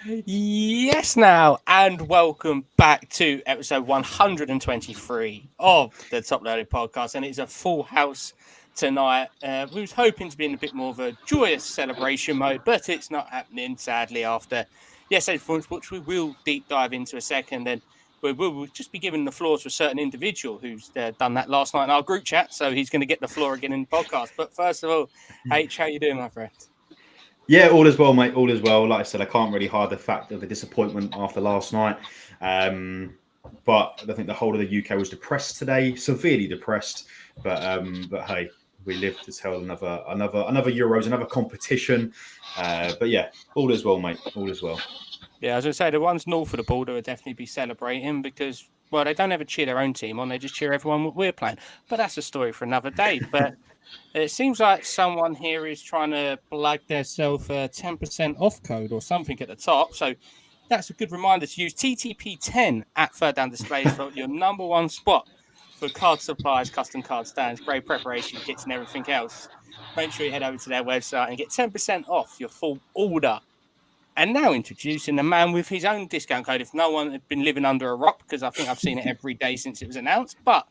Yes, now, and welcome back to episode 123 of the Top Loaded podcast. And it's a full house tonight. We was hoping to be in a bit more of a joyous celebration mode, but it's not happening, sadly, after yesterday's performance, which we will deep dive into a second. And we'll just be giving the floor to a certain individual who's done that last night in our group chat. So he's going to get the floor again in the podcast. But first of all, H, how you doing, my friend? Yeah, all is well, mate. All is well. Like I said, I can't really hide the fact of the disappointment after last night. But I think the whole of the UK was depressed today, severely depressed. But hey, we live to tell another Euros, another competition. But yeah, all is well, mate. All is well. Yeah, as I say, the ones north of the border would definitely be celebrating because, well, they don't ever cheer their own team on; they just cheer everyone we're playing. But that's a story for another day. But it seems like someone here is trying to plug themselves a 10% off code or something at the top. So that's a good reminder to use TTP10 at Third Down Displays for your number one spot for card supplies, custom card stands, great preparation kits, and everything else. Make sure you head over to their website and get 10% off your full order. And now introducing the man with his own discount code. If no one had been living under a rock, because I think I've seen it every day since it was announced. But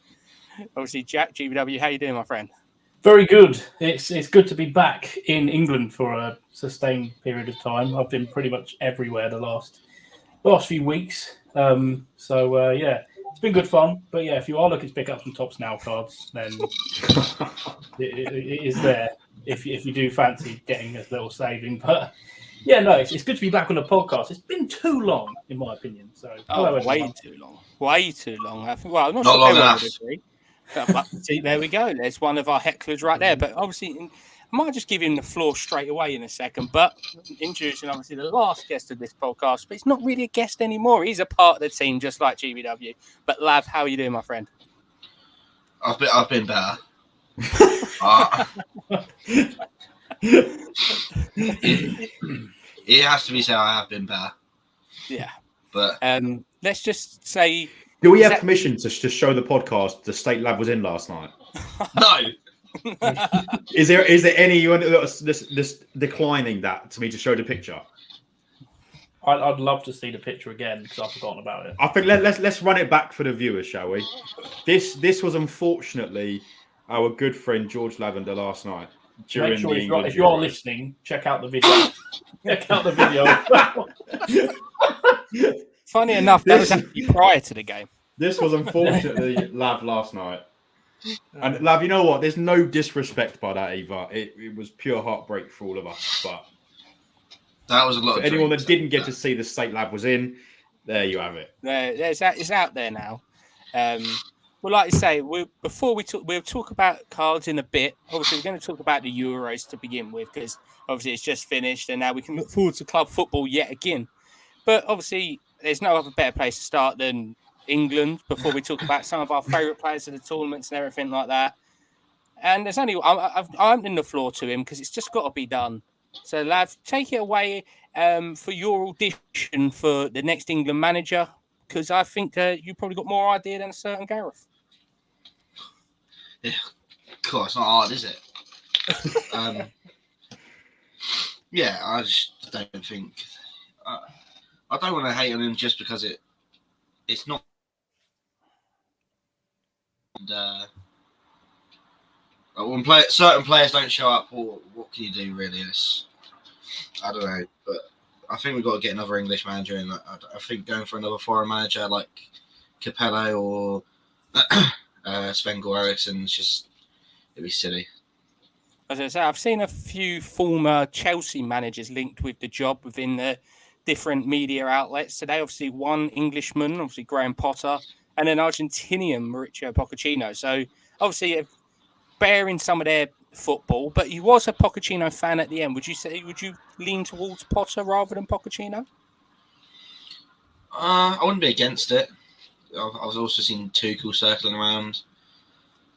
obviously, Jack GBW, how you doing, my friend? Very good. It's good to be back in England for a sustained period of time. I've been pretty much everywhere the last few weeks. Yeah, it's been good fun. But yeah, if you are looking to pick up some Tops Now cards, then it is there. If you do fancy getting a little saving, but yeah, no, it's good to be back on the podcast. It's been too long, in my opinion. So way too long. Way too long. I think. Well, I'm not Not sure long everyone enough. would agree. But see, there we go. There's one of our hecklers right there. But obviously, I might just give him the floor straight away in a second. But introducing obviously the last guest of this podcast, but he's not really a guest anymore. He's a part of the team, just like GBW. But Lav, how are you doing, my friend? I've been better. It has to be said I have been better. Yeah. But let's just say, do we have permission to show the podcast the state Lav was in last night? No. Is there anyone that's declining that to me to show the picture? I'd love to see the picture again because I've forgotten about it. I think let's run it back for the viewers, shall we? This was unfortunately our good friend George Lavender last night. Make sure if you're listening, check out the video. Check out the video. Funny enough, that was actually prior to the game. This was unfortunately Lav last night. And Lav, you know what? There's no disrespect by that either. It was pure heartbreak for all of us. But that was a lot. For anyone that didn't get to see the state Lav was in, there you have it. It's out there now. Well, like I say, we'll talk about cards in a bit. Obviously, we're going to talk about the Euros to begin with because obviously it's just finished and now we can look forward to club football yet again. But obviously, there's no other better place to start than England before we talk about some of our favourite players of the tournaments and everything like that. And there's only I'm in the floor to him because it's just got to be done. So, Lav, take it away for your audition for the next England manager because I think you probably got more idea than a certain Gareth. Yeah, cool. It's not hard, is it? Yeah, I just don't think. I don't want to hate on him just because it's not. And, when certain players don't show up, what can you do really? I don't know, but I think we've got to get another English manager in. I think going for another foreign manager like Capello or Sven-Göran Eriksson, it'd be silly. As I say, I've seen a few former Chelsea managers linked with the job within the different media outlets today. Obviously, one Englishman, obviously Graham Potter, and an Argentinian, Mauricio Pochettino. So, obviously, bearing some of their football, but he was a Pochettino fan at the end. Would you lean towards Potter rather than Pochettino? I wouldn't be against it. I've also seen Tuchel circling around.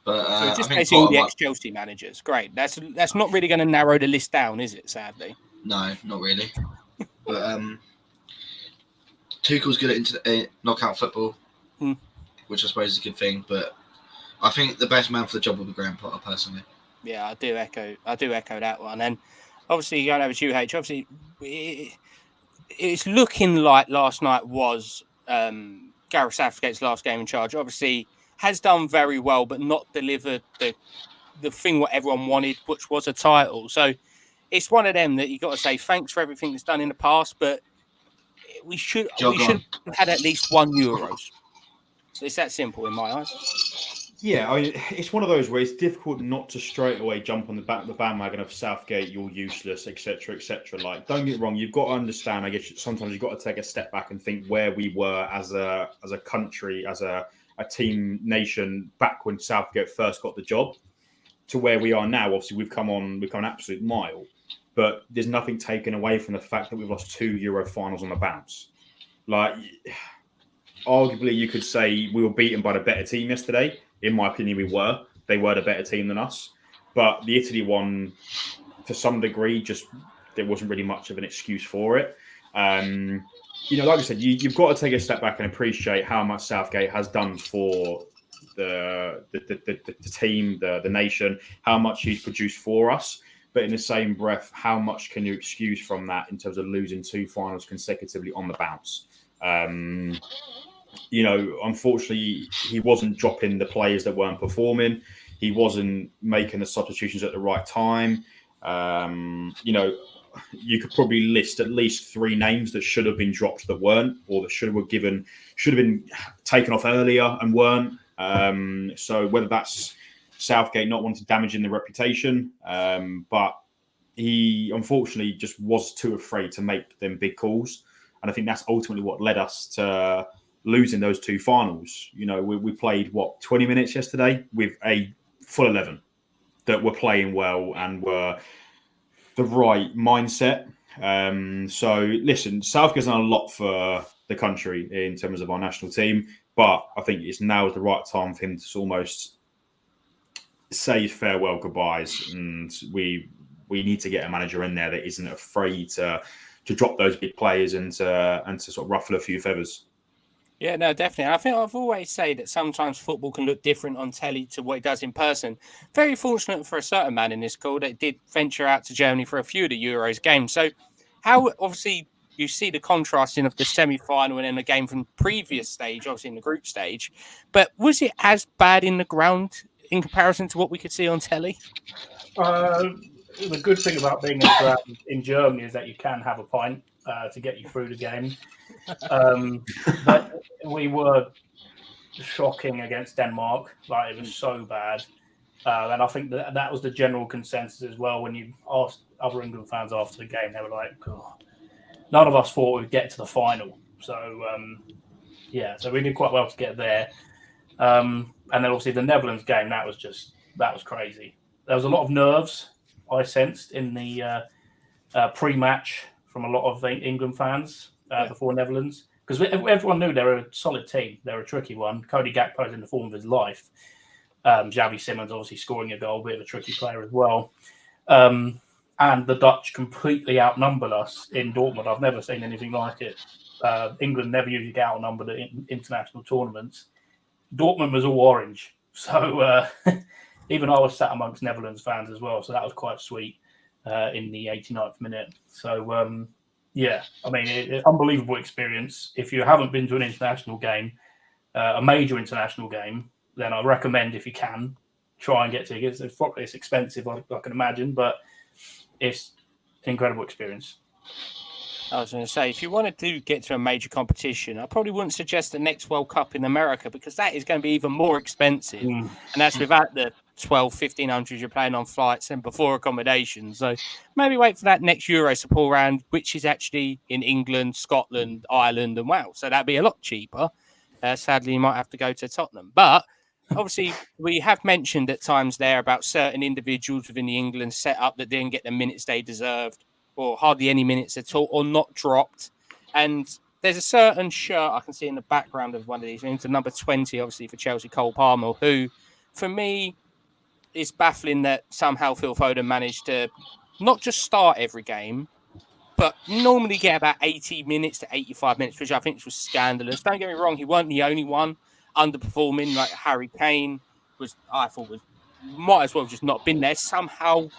But so just basically all the ex-Chelsea managers. Great. That's not really going to narrow the list down, is it, sadly? No, not really. But Tuchel's good at knockout football, which I suppose is a good thing. But I think the best man for the job will be Graham Potter, personally. Yeah, I do echo that one. And obviously, going over to UH, obviously, it's looking like last night was Gareth Southgate's last game in charge. Obviously, has done very well, but not delivered the thing what everyone wanted, which was a title. So it's one of them that you got to say thanks for everything that's done in the past, but we should have had at least one Euros. It's that simple in my eyes. Yeah, I mean, it's one of those where it's difficult not to straight away jump on the bandwagon of Southgate, you're useless, etc., etc. Like, don't get me wrong, you've got to understand. I guess sometimes you've got to take a step back and think where we were as a country, as a team nation back when Southgate first got the job, to where we are now. Obviously, we've come an absolute mile, but there's nothing taken away from the fact that we've lost 2 Euro finals on the bounce. Like, arguably, you could say we were beaten by the better team yesterday. In my opinion, we were. They were the better team than us. But the Italy one, to some degree, just there wasn't really much of an excuse for it. Like I said, you've got to take a step back and appreciate how much Southgate has done for the team, the nation, how much he's produced for us. But in the same breath, how much can you excuse from that in terms of losing 2 finals consecutively on the bounce? Unfortunately, he wasn't dropping the players that weren't performing. He wasn't making the substitutions at the right time. You could probably list at least 3 names that should have been dropped that weren't, or that should have been taken off earlier and weren't. So whether that's Southgate not wanting to damage in the reputation, but he unfortunately just was too afraid to make them big calls. And I think that's ultimately what led us to losing those 2 finals. We played 20 minutes yesterday with a full 11 that were playing well and were the right mindset. So listen, Southgate's done a lot for the country in terms of our national team, but I think now is the right time for him to almost say farewell goodbyes, and we need to get a manager in there that isn't afraid to drop those big players and to sort of ruffle a few feathers. Yeah, no, definitely. I think I've always said that sometimes football can look different on telly to what it does in person. Very fortunate for a certain man in this call that did venture out to Germany for a few of the Euros games. So how, obviously, you see the contrasting of the semi-final and then the game from previous stage, obviously in the group stage. But was it as bad in the ground in comparison to what we could see on telly? The good thing about being in Germany is that you can have a pint to get you through the game. But we were shocking against Denmark. Like, it was so bad. And I think that was the general consensus as well. When you asked other England fans after the game, they were like, oh, none of us thought we'd get to the final. So, so we did quite well to get there. And then obviously the Netherlands game, that was crazy. There was a lot of nerves I sensed in the pre-match from a lot of England fans before Netherlands, because everyone knew they were a solid team. They're a tricky one. Cody Gakpo's in the form of his life. Xavi Simons obviously scoring a goal, bit of a tricky player as well. And the Dutch completely outnumbered us in Dortmund. I've never seen anything like it. England never usually get outnumbered in international tournaments. Dortmund was all orange. So even I was sat amongst Netherlands fans as well. So that was quite sweet in the 89th minute. So, I mean, unbelievable experience. If you haven't been to an international game, a major international game, then I recommend, if you can, try and get tickets. It's expensive, I can imagine, but it's an incredible experience. I was going to say, if you wanted to get to a major competition, I probably wouldn't suggest the next World Cup in America, because that is going to be even more expensive. And that's without the 1,500 you're paying on flights and before accommodation. So maybe wait for that next Euro support round, which is actually in England, Scotland, Ireland and Wales. So that'd be a lot cheaper. Sadly, you might have to go to Tottenham. But obviously, we have mentioned at times there about certain individuals within the England setup that didn't get the minutes they deserved, or hardly any minutes at all, or not dropped. And there's a certain shirt I can see in the background of one of these, into number 20, obviously, for Chelsea, Cole Palmer, who, for me, is baffling that somehow Phil Foden managed to not just start every game, but normally get about 80 minutes to 85 minutes, which I think was scandalous. Don't get me wrong, he weren't the only one underperforming. Like Harry Kane might as well just not been there. Somehow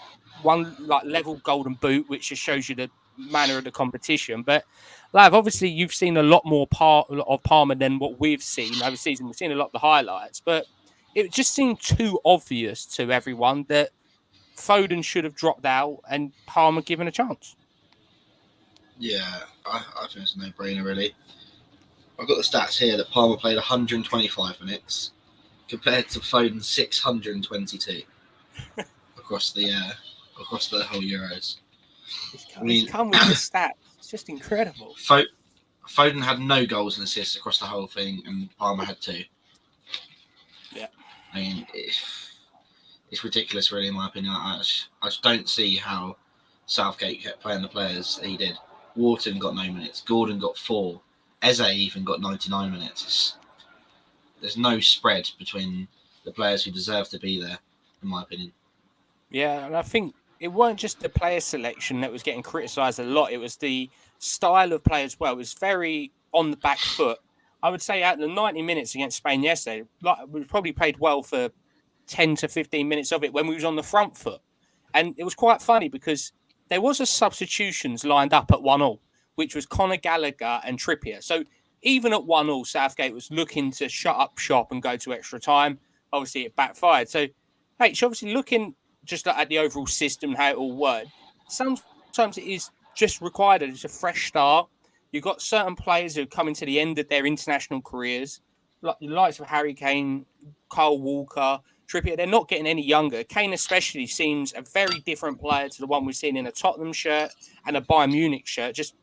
one like level golden boot, which just shows you the manner of the competition. But Lav, obviously you've seen a lot more of Palmer than what we've seen over the season. We've seen a lot of the highlights, but it just seemed too obvious to everyone that Foden should have dropped out and Palmer given a chance. Yeah, I think it's a no-brainer, really. I've got the stats here that Palmer played 125 minutes compared to Foden 622 across the whole Euros. He's come with the stats. It's just incredible. Foden had no goals and assists across the whole thing, and Palmer had 2. Yeah. I mean, it's ridiculous, really, in my opinion. I just don't see how Southgate kept playing the players that he did. Wharton got no minutes. Gordon got 4. Eze even got 99 minutes. There's no spread between the players who deserve to be there, in my opinion. Yeah, and I think it weren't just the player selection that was getting criticised a lot. It was the style of play as well. It was very on the back foot. I would say out of the 90 minutes against Spain yesterday, we probably played well for 10 to 15 minutes of it when we was on the front foot. And it was quite funny because there was a substitutions lined up at 1-1, which was Conor Gallagher and Trippier. So even at 1-1, Southgate was looking to shut up shop and go to extra time. Obviously, it backfired. So, hey, she's obviously looking just at the overall system, how it all worked. Sometimes it is just required. It's a fresh start. You've got certain players who are coming to the end of their international careers, like the likes of Harry Kane, Kyle Walker, Trippier. They're not getting any younger. Kane especially seems a very different player to the one we've seen in a Tottenham shirt and a Bayern Munich shirt. Just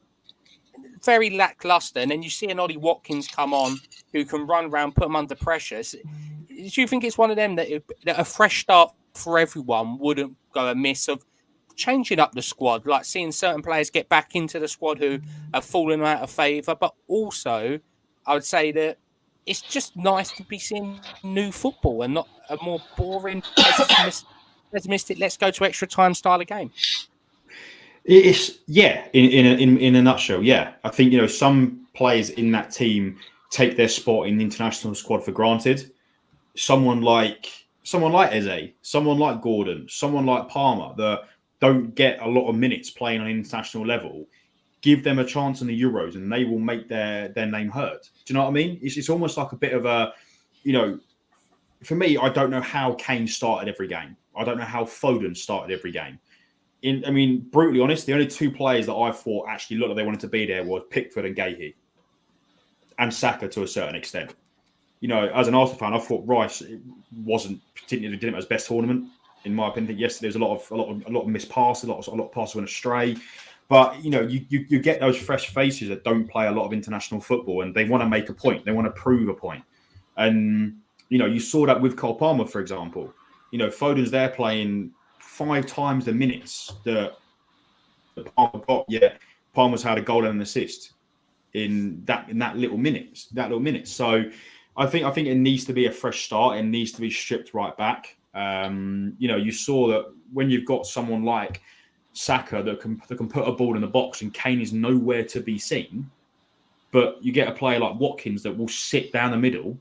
very lackluster. And then you see an Ollie Watkins come on who can run around, put them under pressure. So, do you think it's one of them that a fresh start for everyone wouldn't go amiss, of changing up the squad, like seeing certain players get back into the squad who have fallen out of favour? But also, I would say that it's just nice to be seeing new football and not a more boring, pessimistic, let's go to extra time style of game. It's in a nutshell, yeah. I think some players in that team take their spot in the international squad for granted. Someone like Eze, someone like Gordon, someone like Palmer that don't get a lot of minutes playing on an international level, give them a chance in the Euros and they will make their name heard. Do you know what I mean? It's almost like a bit of a, for me, I don't know how Kane started every game. I don't know how Foden started every game. Brutally honest, the only 2 players that I thought actually looked like they wanted to be there was Pickford and Guehi, and Saka to a certain extent. As an Arsenal fan, I thought Rice wasn't particularly didn't have his best tournament, in my opinion. I think yesterday there was a lot of missed passes, a lot of passes went astray. But you get those fresh faces that don't play a lot of international football, and they want to make a point, they want to prove a point. And you saw that with Cole Palmer, for example. Foden's there playing 5 times the minutes that Palmer got. Yet Palmer's had a goal and an assist in that little minutes. So I think it needs to be a fresh start. It needs to be stripped right back. You saw that when you've got someone like Saka that can put a ball in the box and Kane is nowhere to be seen, but you get a player like Watkins that will sit down the middle.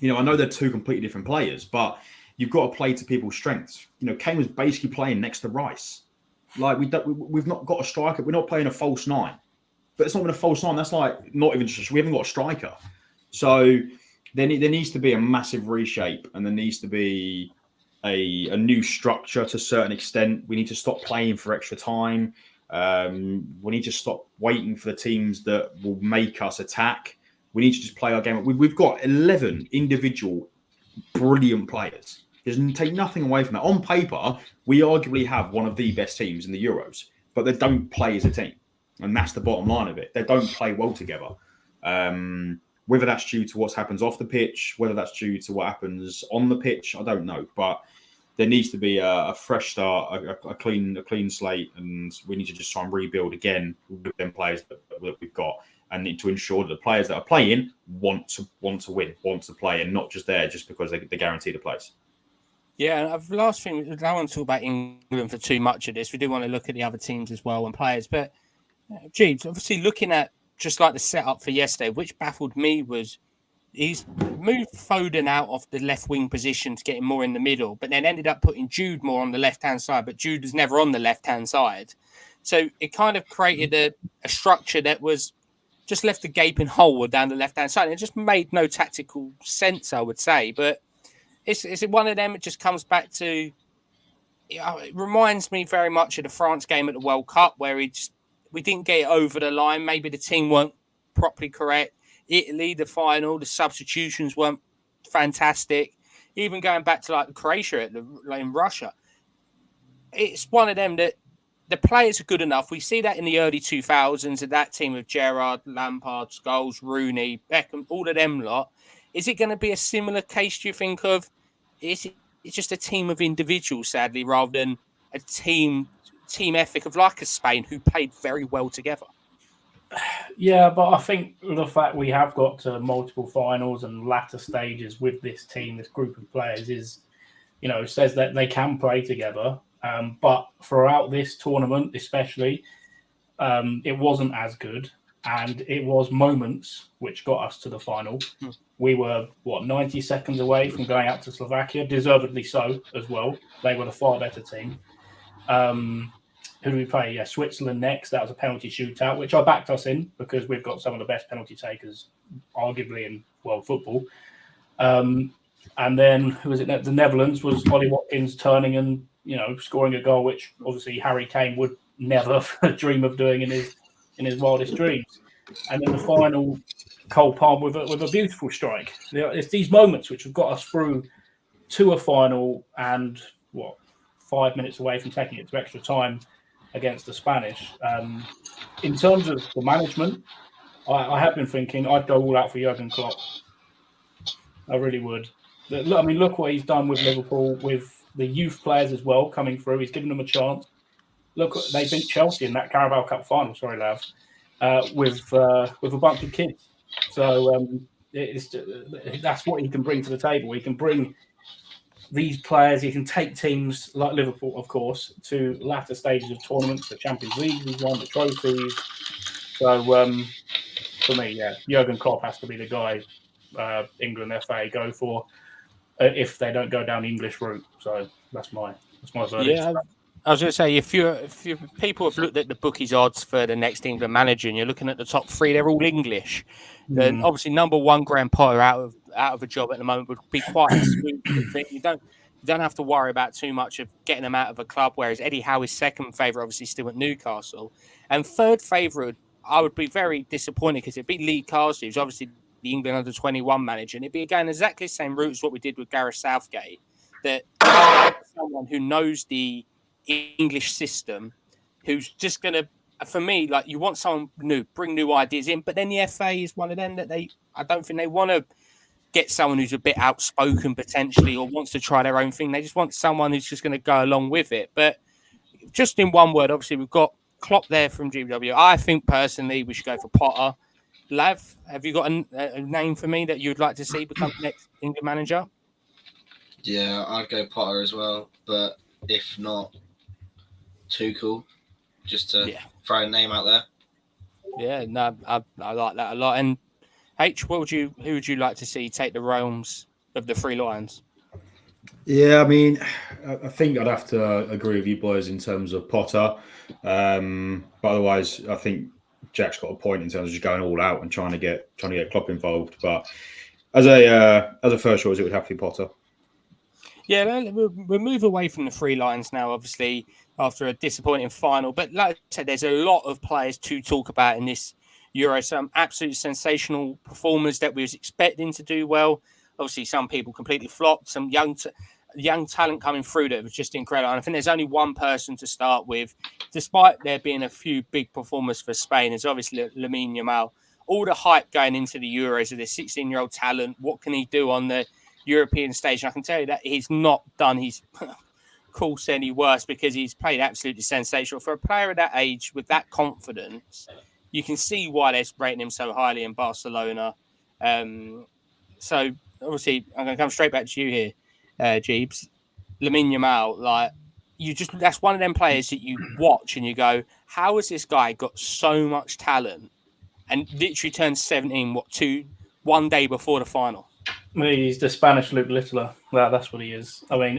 I know they're 2 completely different players, but you've got to play to people's strengths. Kane was basically playing next to Rice. Like we've not got a striker. We're not playing a false 9, but it's not even a false 9. That's like not even just, we haven't got a striker. So there needs to be a massive reshape, and there needs to be a new structure to a certain extent. We need to stop playing for extra time. We need to stop waiting for the teams that will make us attack. We need to just play our game. We've got 11 individual brilliant players. Take nothing away from that. On paper, we arguably have one of the best teams in the Euros, but they don't play as a team. And that's the bottom line of it. They don't play well together. Whether that's due to what happens off the pitch, whether that's due to what happens on the pitch, I don't know. But there needs to be a fresh start, a clean slate, and we need to just try and rebuild again with them players that we've got, and need to ensure that the players that are playing want to win, want to play, and not just there just because they're guaranteed a place. Yeah, and last thing, I don't want to talk about England for too much of this. We do want to look at the other teams as well and players. But, Jeeves, obviously looking at just like the setup for yesterday, which baffled me was he's moved Foden out of the left wing position to get him more in the middle, but then ended up putting Jude more on the left-hand side. But Jude was never on the left-hand side. So it kind of created a structure that was just left a gaping hole down the left-hand side. It just made no tactical sense, I would say. But is it one of them? It just comes back to, it reminds me very much of the France game at the World Cup, where we didn't get it over the line. Maybe the team weren't properly correct. Italy, the final, the substitutions weren't fantastic. Even going back to like Croatia in Russia, it's one of them that the players are good enough. We see that in the early 2000s of that team of Gerrard, Lampard, Scholes, Rooney, Beckham, all of them lot. Is it going to be a similar case, do you think, of it's just a team of individuals, sadly, rather than a team ethic of like a Spain who played very well together? Yeah, but I think the fact we have got to multiple finals and latter stages with this team, this group of players, is, says that they can play together. But throughout this tournament, especially, it wasn't as good. And it was moments which got us to the final. We were, 90 seconds away from going out to Slovakia, deservedly so as well. They were the far better team. Who do we play? Yeah, Switzerland next. That was a penalty shootout, which I backed us in because we've got some of the best penalty takers, arguably, in world football. And then, who was it? The Netherlands was Ollie Watkins turning and, scoring a goal, which obviously Harry Kane would never dream of doing in his wildest dreams. And then the final, Cole Palmer with a beautiful strike. It's these moments which have got us through to a final and 5 minutes away from taking it to extra time against the Spanish. In terms of the management, I have been thinking I'd go all out for Jurgen Klopp. I really would. Look what he's done with Liverpool, with the youth players as well coming through. He's given them a chance. Look, they beat Chelsea in that Carabao Cup final. Sorry, Lav, with a bunch of kids. So that's what he can bring to the table. He can bring these players. He can take teams like Liverpool, of course, to latter stages of tournaments, the Champions League. He's won the trophies. So for me, Jurgen Klopp has to be the guy. England FA go for if they don't go down the English route. So that's my verdict. Yeah, I was going to say, if people have looked at the bookies odds for the next England manager, and you're looking at the top three, they're all English. Then obviously number one, Graham Potter out of a job at the moment would be quite a smooth thing. You don't have to worry about too much of getting them out of a club. Whereas Eddie Howe is second favourite, obviously still at Newcastle, and third favourite, I would be very disappointed because it'd be Lee Carsley, who's obviously the England under-21 manager, and it'd be again exactly the same route as what we did with Gareth Southgate. That someone who knows the English system, who's just going to, for me, like, you want someone new, bring new ideas in, but then the FA is one of them that I don't think they want to get someone who's a bit outspoken potentially or wants to try their own thing. They just want someone who's just going to go along with it. But just in one word, obviously we've got Klopp there from GW. I think personally we should go for Potter. Lav, have you got a name for me that you'd like to see become the next England manager? Yeah, I'd go Potter as well, but if not, Tuchel, just to throw a name out there. Yeah, no, I like that a lot. And H, who would you like to see take the realms of the Three Lions? Yeah, I mean, I think I'd have to agree with you boys in terms of Potter. But otherwise, I think Jack's got a point in terms of just going all out and trying to get Klopp involved. But as a first choice, it would have to be Potter. Yeah, we'll move away from the Three Lions now, obviously, after a disappointing final. But like I said, there's a lot of players to talk about in this Euro. Some absolutely sensational performers that we was expecting to do well. Obviously, some people completely flopped. Some young talent coming through that was just incredible. And I think there's only one person to start with, despite there being a few big performers for Spain. It's obviously Lamine Yamal. All the hype going into the Euros of this 16-year-old talent. What can he do on the European stage? And I can tell you that he's not done his course any worse because he's played absolutely sensational. For a player of that age with that confidence, you can see why they're rating him so highly in Barcelona. So obviously, I'm going to come straight back to you here, Jeebs. Lamine Yamal, that's one of them players that you watch and you go, how has this guy got so much talent and literally turned 17, 1 day before the final? He's the Spanish Luke Littler. That's what he is. I mean,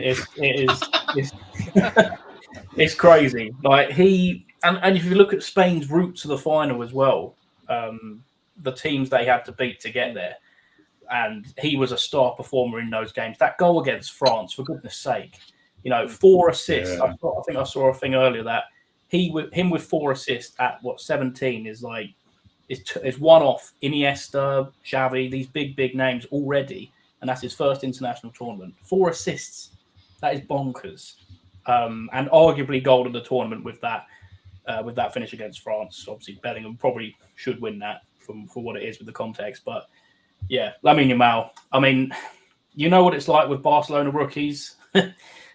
it's crazy. Like, he And if you look at Spain's route to the final as well, the teams they had to beat to get there, and he was a star performer in those games. That goal against France, for goodness sake, 4 assists. Yeah. I think I saw a thing earlier that him with 4 assists at 17 is like is one off Iniesta, Xavi, these big names already, and that's his first international tournament. 4 assists, that is bonkers, and arguably goal of the tournament with that finish against France. Obviously, Bellingham probably should win that for what it is with the context, but yeah, Lamine Yamal. I mean, you know what it's like with Barcelona rookies.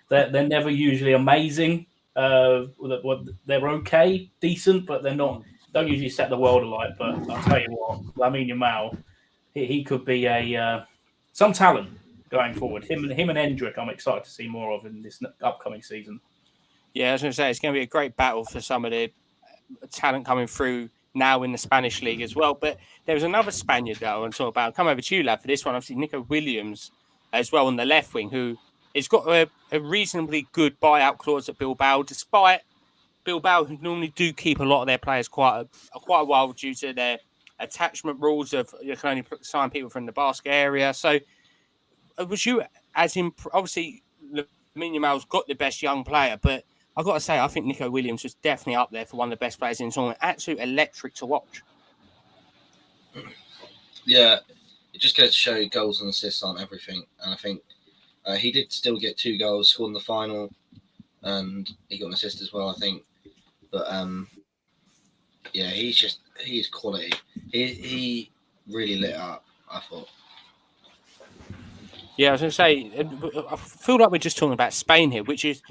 They're never usually amazing. They're okay, decent, but they're not. Don't usually set the world alight. But I'll tell you what, Lamine Yamal, he could be some talent going forward. Him and Endrick, I'm excited to see more of in this upcoming season. Yeah, I was going to say it's going to be a great battle for some of the talent coming through now in the Spanish league as well. But there was another Spaniard that I want to talk about. I'll come over to you, lad, for this one. Obviously, Nico Williams as well on the left wing, who has got a reasonably good buyout clause at Bilbao, despite Bilbao, who normally do keep a lot of their players quite a while due to their attachment rules of you can only sign people from the Basque area. So was you obviously Lamine Yamal's got the best young player, but I've got to say I think Nico Williams was definitely up there for one of the best players in the tournament. Absolute electric to watch. Yeah, it just goes to show goals and assists aren't everything, and I think he did still get 2 goals, scored in the final, and he got an assist as well, I think. But yeah, he's quality. He really lit up, I thought. Yeah, I was going to say, I feel like we're just talking about Spain here, which is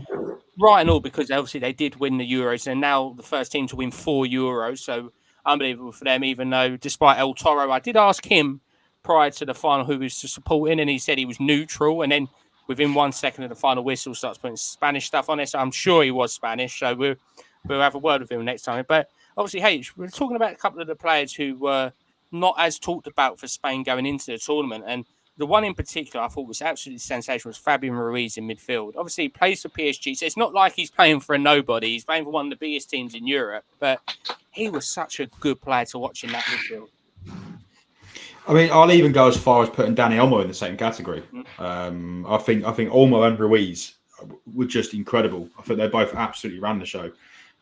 right and all because obviously they did win the Euros and now the first team to win 4 Euros. So unbelievable for them, even though despite El Toro, I did ask him prior to the final who was supporting and he said he was neutral. And then within 1 second of the final whistle starts putting Spanish stuff on it. So I'm sure he was Spanish. So we'll have a word with him next time. But obviously, hey, we're talking about a couple of the players who were not as talked about for Spain going into the tournament. And the one in particular I thought was absolutely sensational was Fabian Ruiz in midfield. Obviously, he plays for PSG, so it's not like he's playing for a nobody. He's playing for one of the biggest teams in Europe, but he was such a good player to watch in that midfield. I mean, I'll even go as far as putting Dani Olmo in the same category. I think Olmo and Ruiz were just incredible. I think they both absolutely ran the show.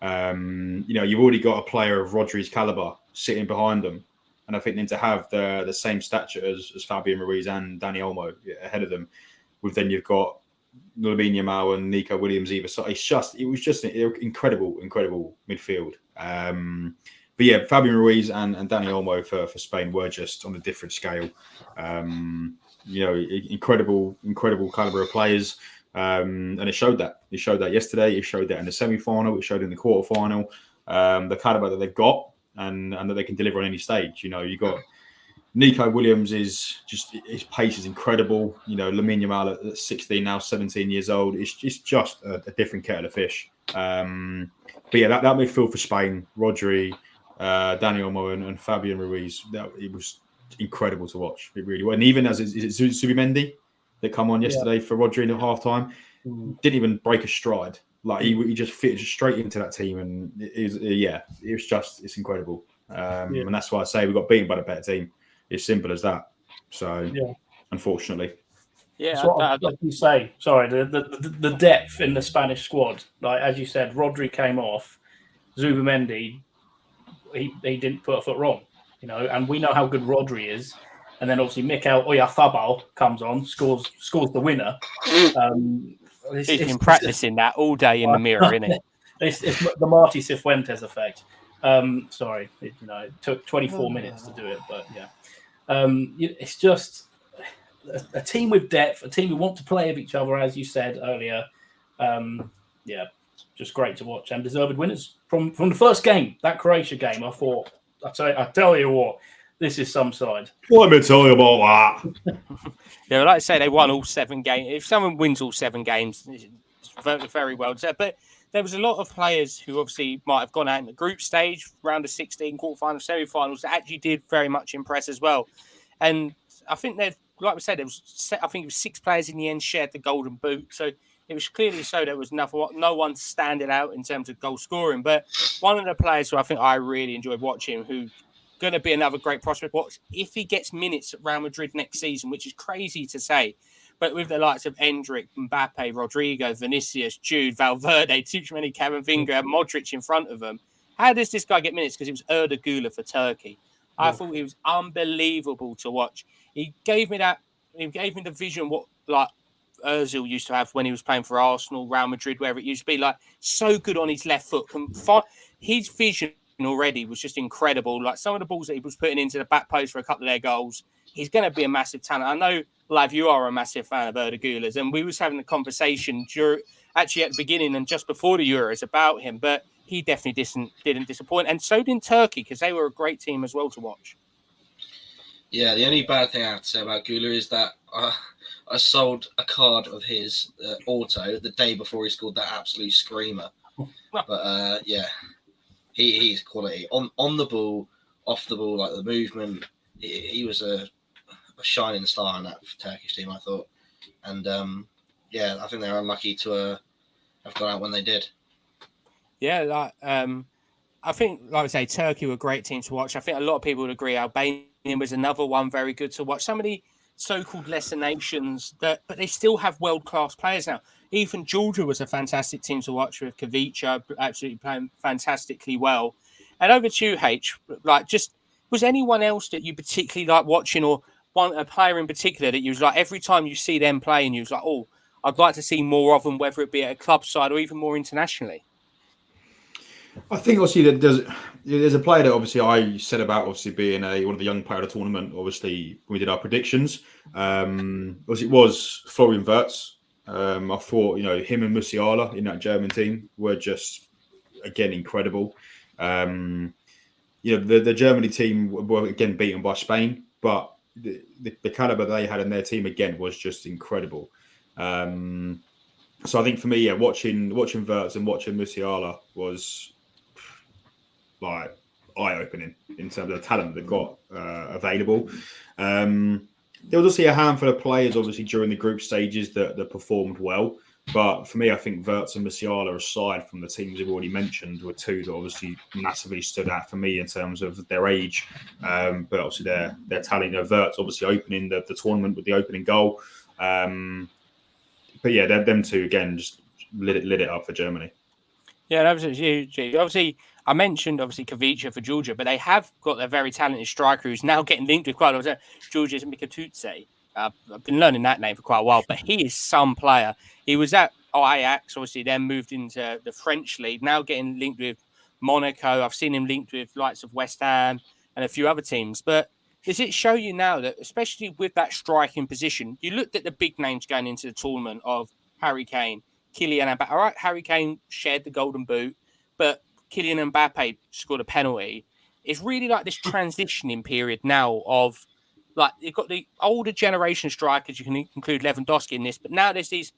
You've already got a player of Rodri's caliber sitting behind them. And I think then to have the same stature as Fabian Ruiz and Dani Olmo ahead of them, then you've got Lamine Yamal and Nico Williams either side. It was just an incredible midfield. But yeah, Fabian Ruiz and Dani Olmo for Spain were just on a different scale. Incredible caliber of players. And it showed that. It showed that yesterday. It showed that in the semi-final. It showed in the quarter-final. The caliber that they've got. And that they can deliver on any stage. You got Nico Williams his pace is incredible. Lamine Yamal at 16 now, 17 years old. It's just a different kettle of fish. But yeah, that midfield for Spain, Rodri, Dani Olmo and Fabian Ruiz, it was incredible to watch. It really was. And even is it Zubimendi that come on yesterday for Rodri in the half-time, didn't even break a stride. Like he just fitted straight into that team, and it's incredible. And that's why I say we got beaten by the better team. It's simple as that. So, unfortunately, like you say, sorry, the depth in the Spanish squad. Like as you said, Rodri came off, Zubimendi, he didn't put a foot wrong, and we know how good Rodri is. And then obviously Mikel Oyarzabal comes on, scores the winner. He's been practicing that all day in the mirror, isn't it? It's the Marty Cifuentes effect. Sorry, it took 24 minutes to do it, but yeah. It's just a team with depth, a team who want to play with each other, as you said earlier. Just great to watch and deserved winners from the first game, that Croatia game. I thought, I tell you what, this is some side. Let me tell you about that. Yeah, like I say, they won all 7 games. If someone wins all 7 games, it's very, very well deserved. But there was a lot of players who obviously might have gone out in the group stage, round of 16, quarterfinals, semi-finals, that actually did very much impress as well. And I think like we said, it was 6 players in the end shared the golden boot. So it was clearly so there was no one standing out in terms of goal scoring. But one of the players who I think I really enjoyed watching, who's going to be another great prospect watch if he gets minutes at Real Madrid next season, which is crazy to say. But with the likes of Endrick, Mbappe, Rodrigo, Vinicius, Jude, Valverde, Tchouameni, Camavinga, Modric in front of them, how does this guy get minutes? Because it was Erda Güler for Turkey. I thought he was unbelievable to watch. He gave me the vision what like Ozil used to have when he was playing for Arsenal, Real Madrid, wherever it used to be. Like so good on his left foot. His vision already was just incredible. Like some of the balls that he was putting into the back post for a couple of their goals. He's going to be a massive talent. I know, Lav, you are a massive fan of Erda Güler's, and we was having a conversation actually at the beginning and just before the Euros about him, but he definitely didn't disappoint, and so did Turkey because they were a great team as well to watch. Yeah, the only bad thing I have to say about Güler is that I sold a card of his auto the day before he scored that absolute screamer. But yeah, he's quality on the ball, off the ball, like the movement. He was a shining star in that Turkish team, I thought. And yeah, I think they were unlucky to have gone out when they did. Yeah, I think, like I say, Turkey were a great team to watch. I think a lot of people would agree Albania was another one very good to watch. Some of the so-called lesser nations, but they still have world-class players now. Even Georgia was a fantastic team to watch with Kavica absolutely playing fantastically well. And over to you, H, was anyone else that you particularly like watching, or a player in particular that you was like every time you see them playing, you was like, oh, I'd like to see more of them, whether it be at a club side or even more internationally? I think obviously there's a player that obviously I said about obviously being one of the young player of the tournament. Obviously, when we did our predictions, it was Florian Wirtz. I thought him and Musiala in that German team were just again incredible. The Germany team were again beaten by Spain, but the caliber they had in their team again was just incredible. So I think for me, watching Wirtz and watching Musiala was like eye-opening in terms of the talent they've got available. There was obviously a handful of players, obviously during the group stages that performed well. But for me, I think Wirtz and Musiala, aside from the teams we've already mentioned, were two that obviously massively stood out for me in terms of their age, but obviously their talent. Wirtz obviously opening the tournament with the opening goal. But yeah, them two again just lit it up for Germany. Yeah, that was huge. Obviously, I mentioned Kavica for Georgia, but they have got a very talented striker who's now getting linked with quite a lot. Georgia's Mikatutse. I've been learning that name for quite a while, but he is some player. He was at Ajax, obviously, then moved into the French league, now getting linked with Monaco. I've seen him linked with likes of West Ham and a few other teams. But does it show you now that, especially with that striking position, you looked at the big names going into the tournament of Harry Kane, Kylian Mbappe. All right, Harry Kane shared the golden boot, but Kylian Mbappe scored a penalty. It's really like this transitioning period now of, like, you've got the older generation strikers, you can include Lewandowski in this, but now there's these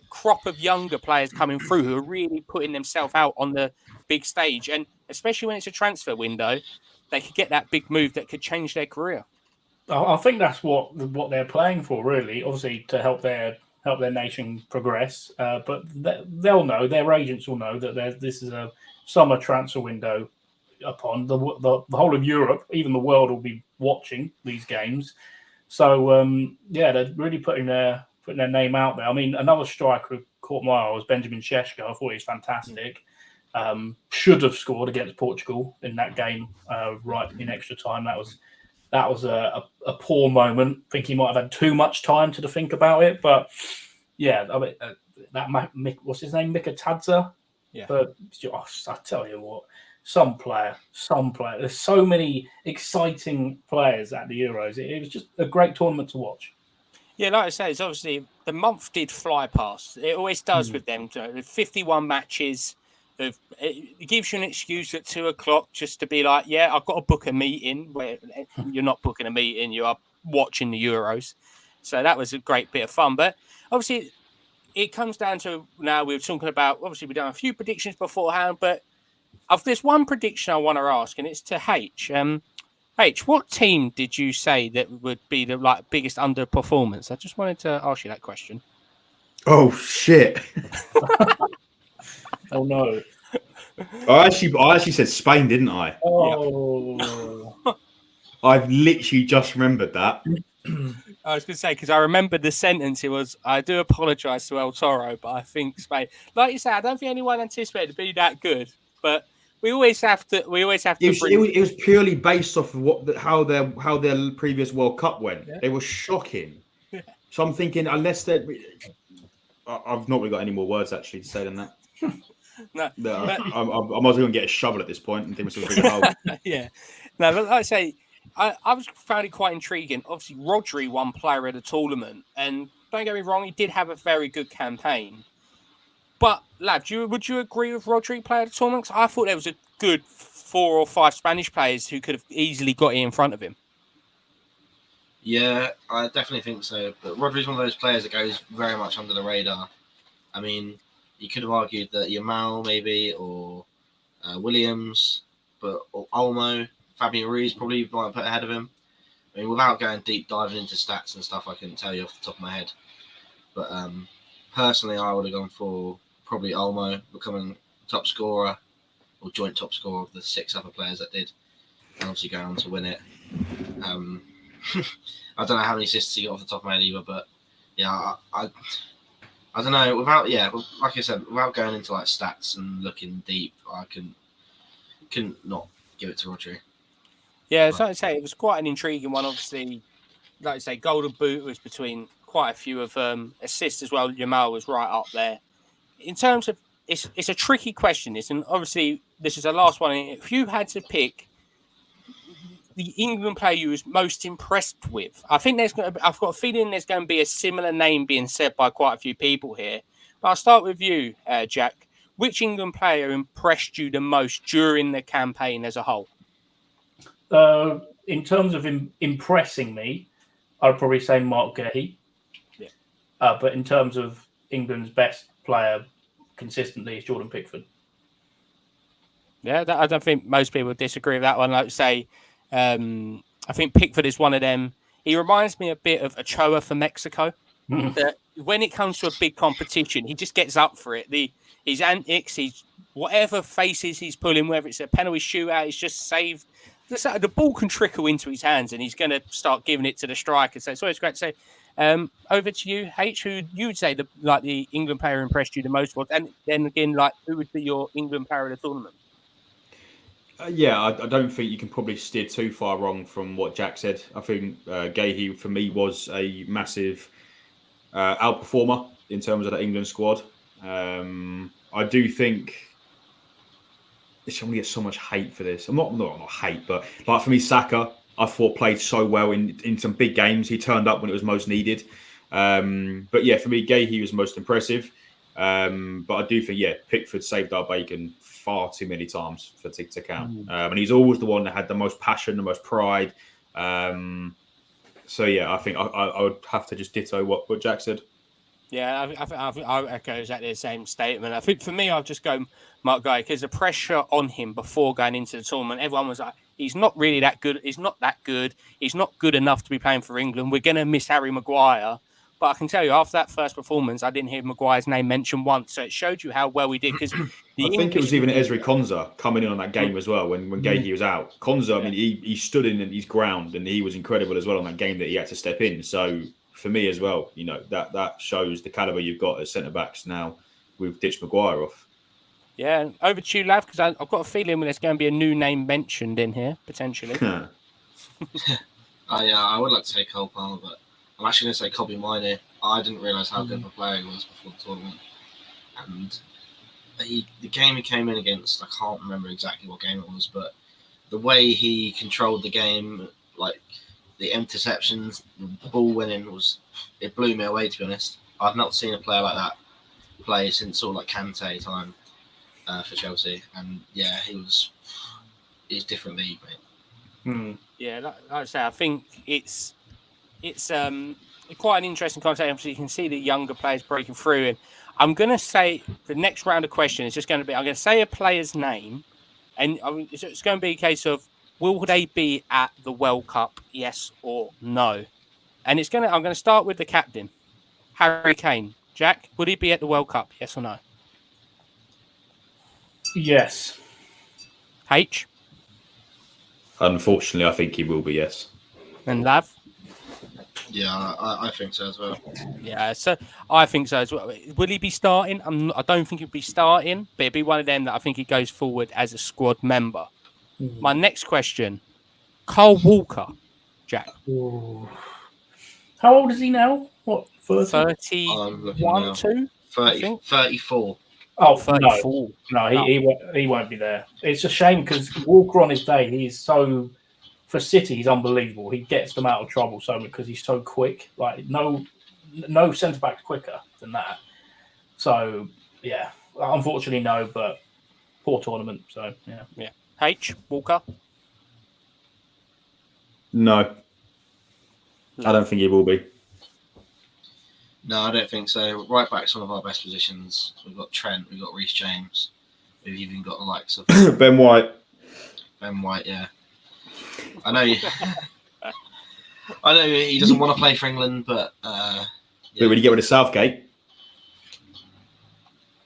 crop of younger players coming through who are really putting themselves out on the big stage. And especially when it's a transfer window, they could get that big move that could change their career. I think that's what they're playing for, really. Obviously, to help their nation progress. But they'll know, their agents will know that this is a summer transfer window upon the whole of Europe, even the world will be watching these games. So they're really putting their name out there. I mean, another striker who caught my eye was Benjamin Šeško. I thought he was fantastic. Should have scored against Portugal in that game right in extra time. That was a poor moment. I think he might have had too much time to think about it. But yeah, I mean, what's his name? Mikatadze. Yeah. But I tell you what, some player. There's so many exciting players at the Euros. It was just a great tournament to watch. Yeah, like I say, it's obviously the month did fly past. It always does with them. 51 matches. It gives you an excuse at 2:00 just to be like, yeah, I've got to book a meeting. Where you're not booking a meeting, you are watching the Euros. So that was a great bit of fun. But obviously, it comes down to now we're talking about, obviously, we've done a few predictions beforehand, but there's one prediction I want to ask, and it's to H. H, what team did you say that would be the biggest underperformance? I just wanted to ask you that question. Oh shit! Oh no. I actually said Spain, didn't I? Oh. I've literally just remembered that. I was going to say, because I remember the sentence, it was, I do apologise to El Toro, but I think Spain, like you said, I don't think anyone anticipated to be that good, but we always have to It was purely based off of how their previous World Cup went. Yeah. They were shocking. So I'm thinking, unless they, I've not really got any more words actually to say than that. No, I might as well go and get a shovel at this point and think myself a bigger hole. yeah. No, but like I say, I was found it quite intriguing. Obviously, Rodri won player of the tournament, and don't get me wrong, he did have a very good campaign. But, lad, would you agree with Rodri player of the tournament? 'Cause I thought there was a good 4 or 5 Spanish players who could have easily got in front of him. Yeah, I definitely think so. But Rodri's one of those players that goes very much under the radar. I mean, you could have argued that Yamal maybe, or Williams, or Olmo, Fabian Ruiz probably might put ahead of him. I mean, without going deep diving into stats and stuff, I couldn't tell you off the top of my head. But personally, I would have gone for probably Olmo becoming top scorer or joint top scorer of the 6 other players that did, and obviously going on to win it. I don't know how many assists he got off the top of my head either, but yeah, I don't know. Like I said, without going into like stats and looking deep, I couldn't not give it to Rodri. Yeah, so I'd say it was quite an intriguing one. Obviously, like I say, Golden Boot was between quite a few of assists as well. Yamal was right up there. In terms of, it's a tricky question, and obviously this is the last one. If you had to pick the England player you was most impressed with, I think I've got a feeling there's going to be a similar name being said by quite a few people here. But I'll start with you, Jack. Which England player impressed you the most during the campaign as a whole? In terms of impressing me, I'd probably say Mark Gahey. Yeah. But in terms of England's best player consistently, is Jordan Pickford. Yeah, I don't think most people disagree with that one. Like I say, I think Pickford is one of them. He reminds me a bit of Ochoa for Mexico. That when it comes to a big competition, he just gets up for it. His antics, whatever faces he's pulling, whether it's a penalty shootout, he's just saved. The ball can trickle into his hands, and he's going to start giving it to the striker. So it's always great to say. Over to you, H. Who you would say the England player impressed you the most was, and then again, who would be your England player of the tournament? I don't think you can probably steer too far wrong from what Jack said. I think Gahey for me was a massive outperformer in terms of the England squad. I do think I'm going to get so much hate for this. I'm not hate, but like for me, Saka, I thought played so well in some big games. He turned up when it was most needed. But yeah, for me, Gahey was most impressive. But I do think, Pickford saved our bacon far too many times for to count. And he's always the one that had the most passion, the most pride. I think I would have to just ditto what Jack said. Yeah, I echo exactly the same statement. I think for me, I'll just go Mark Gahey because the pressure on him before going into the tournament, everyone was like, he's not really that good. He's not that good. He's not good enough to be playing for England. We're going to miss Harry Maguire. But I can tell you, after that first performance, I didn't hear Maguire's name mentioned once. So it showed you how well we did. Because I think it was even Ezri Konsa coming in on that game as well when Gahey was out. Konsa, I mean, he stood in his ground and he was incredible as well on that game that he had to step in. So for me as well, that shows the caliber you've got as centre backs now. We've ditched Maguire off. Yeah, over to you, Lav, because I've got a feeling there's going to be a new name mentioned in here potentially. I would like to say Cole Palmer, but I'm actually going to say Kobbie Mainoo. I didn't realise how good of a player he was before the tournament. And the game he came in against, I can't remember exactly what game it was, but the way he controlled the game, like the interceptions, the ball winning, it blew me away, to be honest. I've not seen a player like that play since sort of like Kante time for Chelsea. And yeah, he's different league, mate. Yeah, like I say, I think it's quite an interesting conversation. So you can see the younger players breaking through. And I'm going to say the next round of questions is just going to be, I'm going to say a player's name. And it's going to be a case of, will they be at the World Cup, yes or no? And I'm going to start with the captain, Harry Kane. Jack, would he be at the World Cup? Yes or no? Yes. H Unfortunately, I think he will be. Yes. and Lav? Yeah, I think so as well. Yeah, so I think so as well. Will he be starting? I don't think he'll be starting, but it'll be one of them that I think he goes forward as a squad member. My next question, Carl Walker, Jack. Ooh. How old is he now? What, 30? I'm looking 31, now. 2? 30, think. 34. Oh, 34. no, he won't be there. It's a shame because Walker on his day, he's so, for City, he's unbelievable. He gets them out of trouble so much because he's so quick. Like, no centre back quicker than that. So, yeah, unfortunately, no, but poor tournament. So, yeah. H, Walker? No, I don't think he will be. No, I don't think so. Right back's one of our best positions. We've got Trent, we've got Reece James. We've even got the likes of Ben White. Ben White, yeah. I know he doesn't want to play for England, but But when you get rid of Southgate,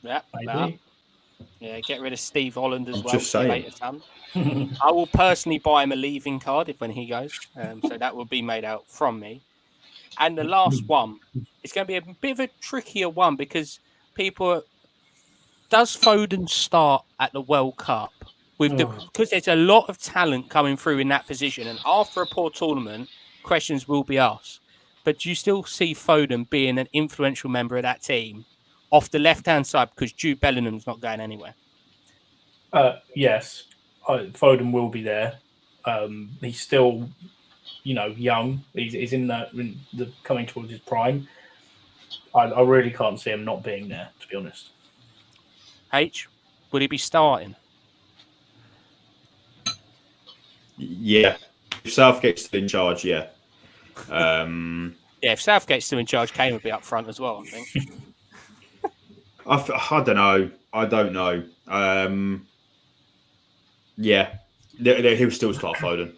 Yeah, Maybe. yeah. Get rid of Steve Holland as I'm well. just see you saying. later, son. I will personally buy him a leaving card when he goes. So that will be made out from me. And the last one, it's going to be a bit of a trickier one because does Foden start at the World Cup? Because there's a lot of talent coming through in that position. And after a poor tournament, questions will be asked. But do you still see Foden being an influential member of that team off the left-hand side because Jude Bellingham's not going anywhere? Yes, Foden will be there. He's still, young. He's in the coming towards his prime. I really can't see him not being there, to be honest. H, would he be starting? yeah. If Southgate's still in charge, yeah. Yeah, if Southgate's still in charge, Kane would be up front as well, I think. I don't know. I don't know. Yeah, he'll still start Foden.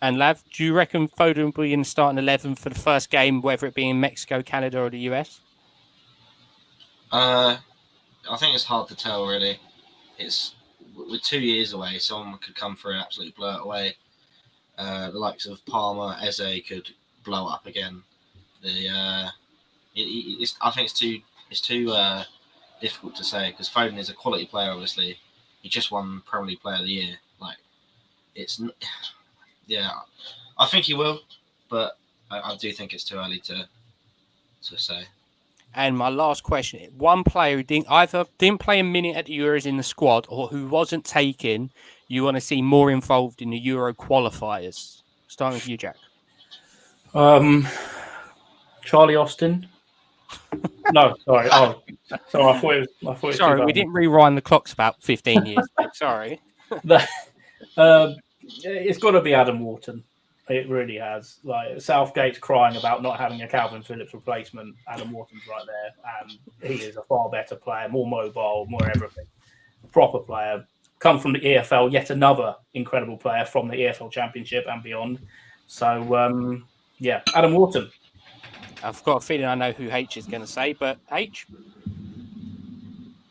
And Lav, do you reckon Foden will be in the starting 11 for the first game, whether it be in Mexico, Canada, or the US? I think it's hard to tell, really. We're 2 years away. Someone could come through and absolutely blow it away. The likes of Palmer, Eze could blow up again. I think it's too difficult to say because Foden is a quality player. Obviously, he just won Premier League Player of the Year. I think he will, but I do think it's too early to say. And my last question, one player who didn't play a minute at the Euros in the squad or who wasn't taken, you want to see more involved in the Euro qualifiers? Starting with you, Jack. Charlie Austin. No, sorry. Oh, sorry. I thought it was Sorry, we didn't rewind the clocks about 15 years back. Sorry. It's got to be Adam Wharton. It really has. Like Southgate's crying about not having a Calvin Phillips replacement. Adam Wharton's right there, and he is a far better player, more mobile, more everything. Proper player. Come from the EFL, yet another incredible player from the EFL Championship and beyond. So, yeah, Adam Wharton. I've got a feeling I know who H is going to say, but H?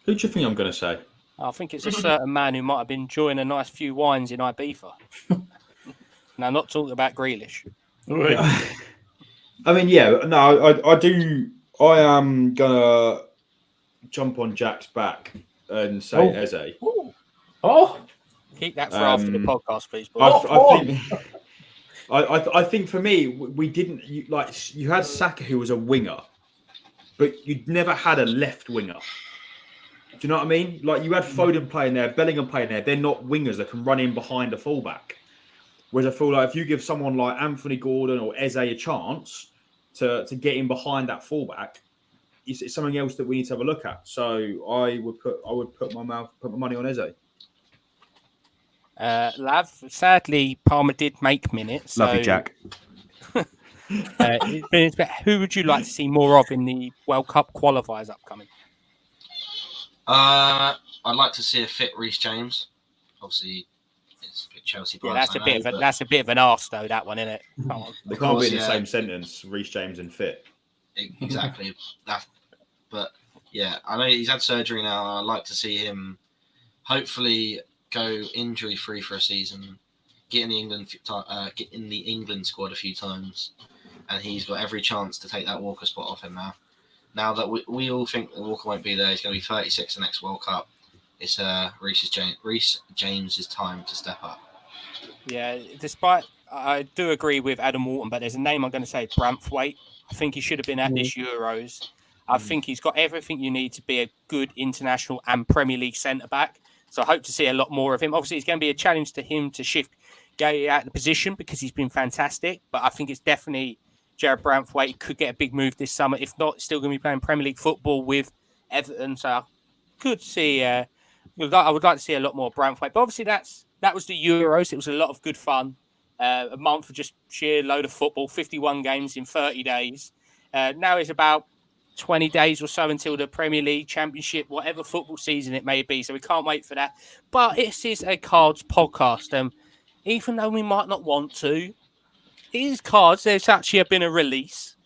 Who do you think I'm going to say? I think it's a certain man who might have been enjoying a nice few wines in Ibiza. Now, not talking about Grealish. I mean, yeah, no, I do. I am gonna jump on Jack's back and say Eze. Oh, keep that for after the podcast, please. I think for me, we didn't you had Saka who was a winger, but you'd never had a left winger. Do you know what I mean? Like you had Foden playing there, Bellingham playing there. They're not wingers that can run in behind a fullback. Whereas I feel like if you give someone like Anthony Gordon or Eze a chance to get in behind that fullback, it's something else that we need to have a look at. So I would put my money on Eze. Lav, sadly, Palmer did make minutes. Love you, Jack. Who would you like to see more of in the World Cup qualifiers upcoming? I'd like to see a fit Reece James. Obviously, it's a bit Chelsea. Yeah, that's a bit of an arse though. That one, isn't it? They can't be in the same sentence. Reece James and fit. Exactly. But yeah, I know he's had surgery now. I'd like to see him hopefully go injury free for a season, get in the England squad a few times, and he's got every chance to take that Walker spot off him now. Now that we all think that Walker won't be there, he's going to be 36 the next World Cup. It's Reece James's time to step up. Yeah, despite I do agree with Adam Walton, but there's a name I'm going to say, Branthwaite. I think he should have been at this Euros. I think he's got everything you need to be a good international and Premier League centre back. So I hope to see a lot more of him. Obviously, it's going to be a challenge to him to shift Gay out of the position because he's been fantastic. But I think it's definitely Jared Branthwaite could get a big move this summer. If not, he's still going to be playing Premier League football with Everton. So I could see. I would like to see a lot more Branthwaite. But obviously, that was the Euros. It was a lot of good fun. A month of just sheer load of football, 51 games in 30 days. Now it's about 20 days or so until the Premier League, Championship, whatever football season it may be. So we can't wait for that. But this is a Cards podcast. Even though we might not want to, it is Cards. There's actually been a release.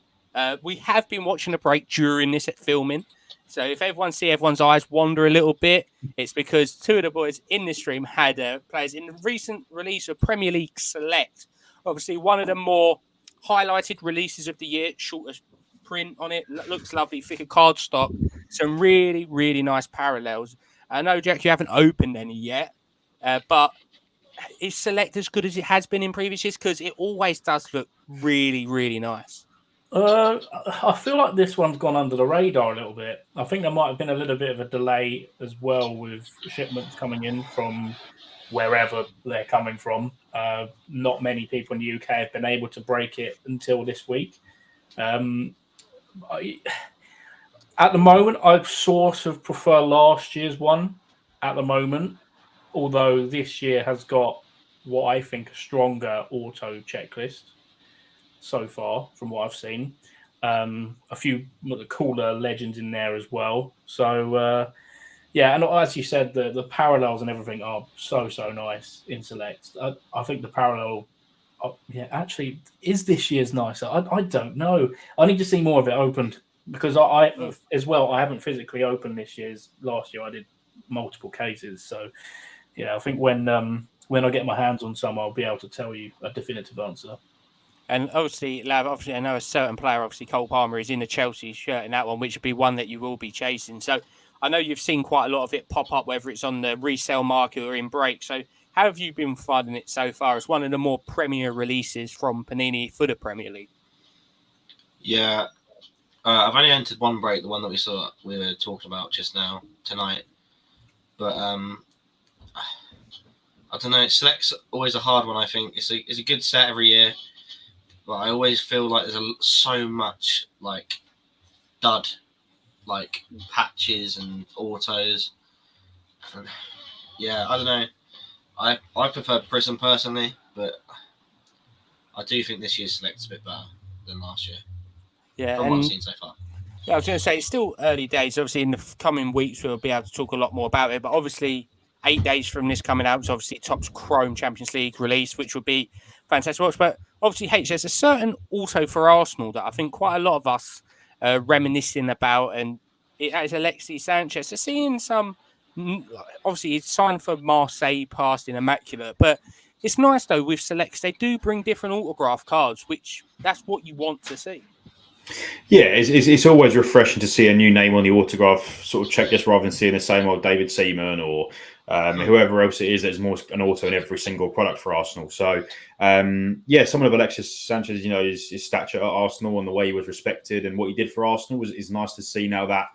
We have been watching a break during this filming. So if everyone's eyes wander a little bit, it's because two of the boys in the stream had players in the recent release of Premier League Select. Obviously, one of the more highlighted releases of the year, shortest print on it, looks lovely, thicker cardstock, some really, really nice parallels. I know, Jack, you haven't opened any yet, but is Select as good as it has been in previous years? Because it always does look really, really nice. I feel like this one's gone under the radar a little bit. I think there might have been a little bit of a delay as well with shipments coming in from wherever they're coming from. Not many people in the UK have been able to break it until this week. At the moment, I sort of prefer last year's one at the moment, although this year has got what I think a stronger auto checklist so far from what I've seen. A few cooler legends in there as well. So, yeah, and as you said, the parallels and everything are so nice in Select. I think the parallel, actually, is this year's nicer? I don't know. I need to see more of it opened because I haven't physically opened this year's. Last year I did multiple cases. So, yeah, I think when I get my hands on some, I'll be able to tell you a definitive answer. And obviously, Lav, I know a certain player, obviously Cole Palmer, is in the Chelsea shirt in that one, which would be one that you will be chasing. So I know you've seen quite a lot of it pop up, whether it's on the resale market or in break. So how have you been finding it so far as one of the more premier releases from Panini for the Premier League? Yeah, I've only entered one break, the one that we were talking about just now, tonight. But I don't know, Select's always a hard one, I think. It's a good set every year. But I always feel like there's so much like dud, like patches and autos. And, yeah, I don't know. I prefer Prism personally, but I do think this year's Select's a bit better than last year. Yeah, from what I've seen so far. Yeah, I was going to say it's still early days. Obviously, in the coming weeks we'll be able to talk a lot more about it. But obviously, 8 days from this coming out, is obviously Topps Chrome Champions League release, which would be fantastic to watch. But obviously, there's a certain auto for Arsenal that I think quite a lot of us are reminiscing about, and it is Alexis Sanchez. So seeing some, obviously, he's signed for Marseille, passed in immaculate, but it's nice though with Selects. They do bring different autograph cards, which that's what you want to see. Yeah, it's always refreshing to see a new name on the autograph sort of checklist rather than seeing the same old David Seaman or whoever else it is. There's more an auto in every single product for Arsenal. So, someone of Alexis Sanchez, his stature at Arsenal and the way he was respected and what he did for Arsenal is nice to see now that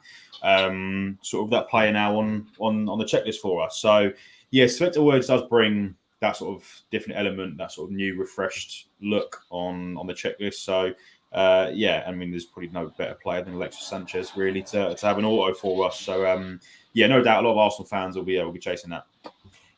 sort of that player now on the checklist for us. So, yeah, Select always does bring that sort of different element, that sort of new, refreshed look on the checklist. So, there's probably no better player than Alexis Sanchez really to have an auto for us. So, no doubt a lot of Arsenal fans will be chasing that.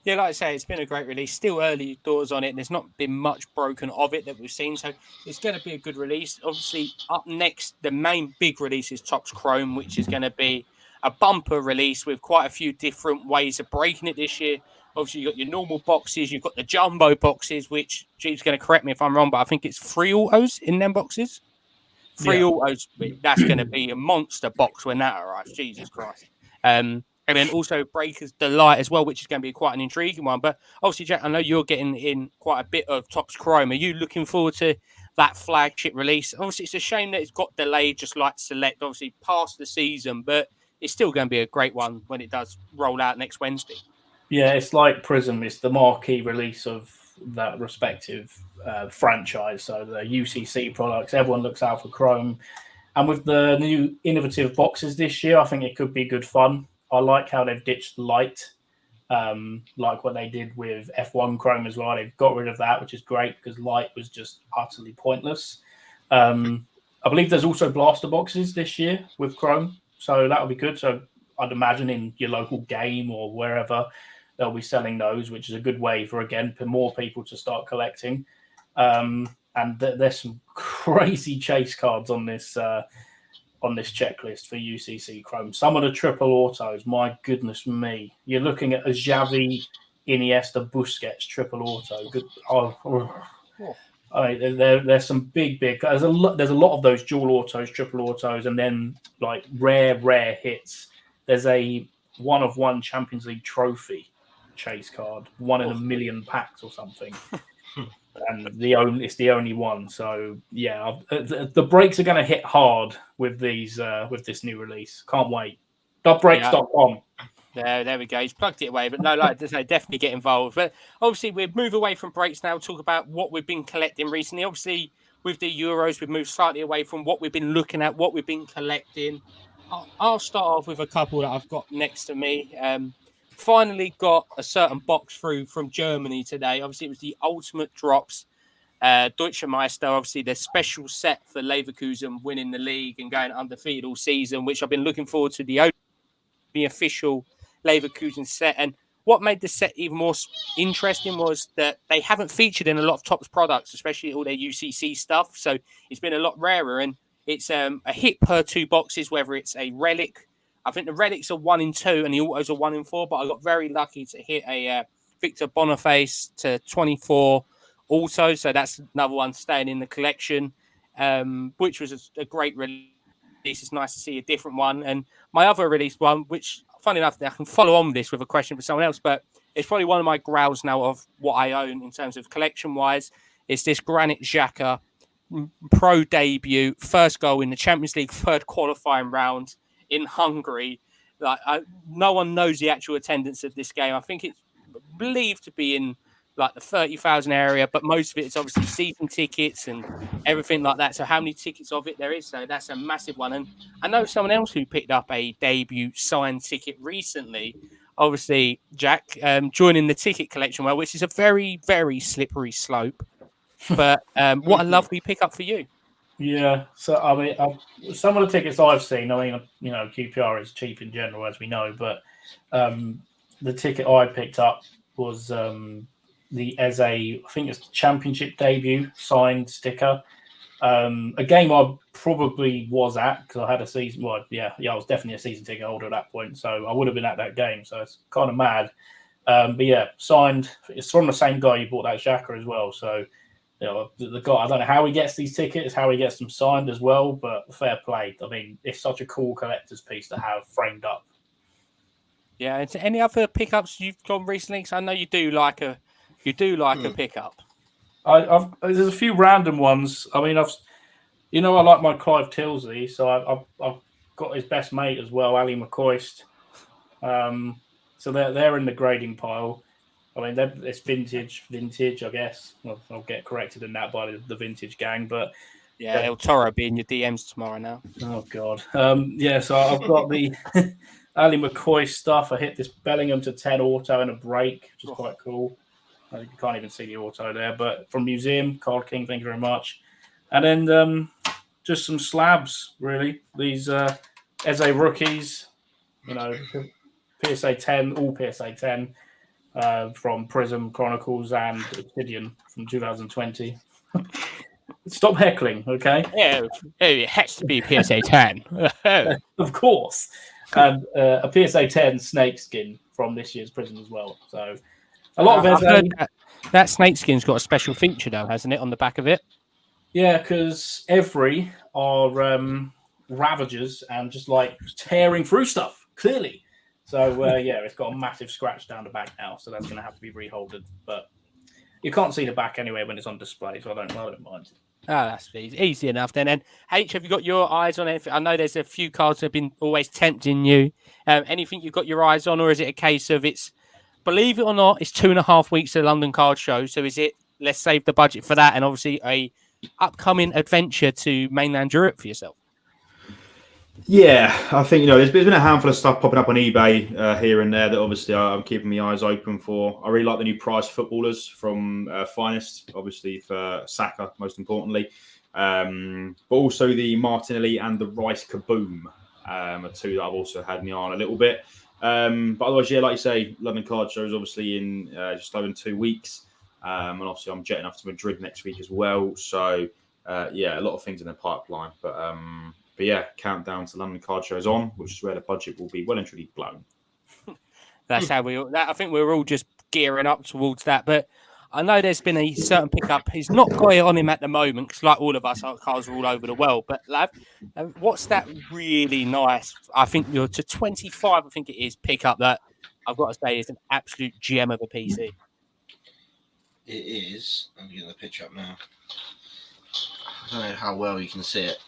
Yeah, like I say, it's been a great release. Still early doors on it, and there's not been much broken of it that we've seen. So it's going to be a good release. Obviously, up next, the main big release is Topps Chrome, which is going to be a bumper release with quite a few different ways of breaking it this year. Obviously, you've got your normal boxes. You've got the jumbo boxes, which Jeeves going to correct me if I'm wrong, but I think it's 3 autos in them boxes. 3 autos. That's going to be a monster box when that arrives. Jesus Christ. And then also Breaker's Delight as well, which is going to be quite an intriguing one. But obviously, Jack, I know you're getting in quite a bit of Topps Chrome. Are you looking forward to that flagship release? Obviously, it's a shame that it's got delayed, just like Select, obviously past the season, but it's still going to be a great one when it does roll out next Wednesday. Yeah, it's like Prism. It's the marquee release of that respective franchise. So the UCC products, everyone looks out for Chrome. And with the new innovative boxes this year, I think it could be good fun. I like how they've ditched light, like what they did with F1 Chrome as well. They've got rid of that, which is great because light was just utterly pointless. I believe there's also blaster boxes this year with Chrome, so that'll be good. So I'd imagine in your local game or wherever they'll be selling those, which is a good way for more people to start collecting. And there's some crazy chase cards on this checklist for UCC Chrome. Some of the triple autos, my goodness me. You're looking at a Xavi, Iniesta, Busquets triple auto. Good. There's some big. There's a lot of those dual autos, triple autos, and then like rare hits. There's a 1-of-1 Champions League trophy chase card, 1 in a million packs or something. And it's the only one. So yeah, the breaks are going to hit hard with this new release. Can't wait. .breaks.com. There we go. He's plugged it away, but no, like I say, definitely get involved. But obviously, we move away from breaks now. Talk about what we've been collecting recently. Obviously, with the Euros, we've moved slightly away from what we've been looking at, what we've been collecting. I'll start off with a couple that I've got next to me. Finally got a certain box through from Germany today. Obviously, it was the Ultimate Drops Deutsche Meister. Obviously, the special set for Leverkusen winning the league and going undefeated all season, which I've been looking forward to the official Leverkusen set. And what made the set even more interesting was that they haven't featured in a lot of Topps products, especially all their UCC stuff. So it's been a lot rarer, and it's a hit per 2 boxes, whether it's a relic. I think the relics are 1 in 2 and the autos are 1 in 4, but I got very lucky to hit a Victor Boniface to 24 auto. So that's another one staying in the collection, which was a great release. It's nice to see a different one. And my other release one, which, funny enough, I can follow on this with a question for someone else, but it's probably one of my growls now of what I own in terms of collection-wise. It's this Granit Xhaka pro debut, first goal in the Champions League, third qualifying round in Hungary. No one knows the actual attendance of this game. I think it's believed to be in like the 30,000 area, but most of it is obviously season tickets and everything like that. So how many tickets of it there is? So that's a massive one. And I know someone else who picked up a debut signed ticket recently. Obviously, Jack, joining the ticket collection, which is a very, very slippery slope. But what a lovely pickup for you. Yeah, so I mean, some of the tickets I've seen, I mean, you know, QPR is cheap in general, as we know, but the ticket I picked up was I think it's the Championship debut signed sticker. A game I probably was at because I had a season. Well, yeah, I was definitely a season ticket holder at that point, so I would have been at that game. So it's kind of mad. But yeah, signed. It's from the same guy who bought that Xhaka as well. So. You know, the guy, I don't know how he gets these tickets, how he gets them signed as well, but fair play. I mean, it's such a cool collector's piece to have framed up. Yeah, and any other pickups you've gone recently? Because I know you do like a pickup. There's a few random ones. I mean, I like my Clive Tilsley, so I've got his best mate as well, Ali McCoist. So they're in the grading pile. I mean, it's vintage, I guess. I'll get corrected in that by the vintage gang, but yeah, El Toro be in your DMs tomorrow now. Oh God, so I've got the Ali McCoy stuff. I hit this Bellingham to 10 auto and a break, which is quite cool. You can't even see the auto there, but from Museum, Carl King, thank you very much. And then just some slabs, really. These Eze rookies, you know, PSA 10, all PSA 10. From Prism Chronicles and Obsidian from 2020. Stop heckling, okay? Yeah, it has to be PSA 10. Of course. And a PSA 10 snakeskin from this year's Prism as well. So a lot of that snakeskin's got a special feature though, hasn't it, on the back of it? Yeah, because every are ravagers and just like tearing through stuff, clearly. So, it's got a massive scratch down the back now, so that's going to have to be reholded. But you can't see the back anyway when it's on display, so I don't mind. Oh, that's easy enough then. And H, have you got your eyes on anything? I know there's a few cards that have been always tempting you. Anything you've got your eyes on, or is it a case of believe it or not, it's 2.5 weeks to the London Card Show. So is it, let's save the budget for that, and obviously a upcoming adventure to mainland Europe for yourself? Yeah, I think, there's been a handful of stuff popping up on eBay here and there that obviously I'm keeping my eyes open for. I really like the new prize footballers from Finest, obviously for Saka, most importantly. But also the Martinelli and the Rice Kaboom are two that I've also had my eye on a little bit. But otherwise, like you say, London Card Show is obviously in just over 2 weeks. And obviously I'm jetting off to Madrid next week as well. So, a lot of things in the pipeline. But yeah, countdown to London Card Show is on, which is where the budget will be well and truly blown. That's how I think we're all just gearing up towards that. But I know there's been a certain pickup. He's not got it on him at the moment, because like all of us, our cars are all over the world. But Lav, what's that really nice? I think you're to 25. I think it is pickup that I've got to say is an absolute gem of a PC. It is. I'm getting the picture up now. I don't know how well you can see it.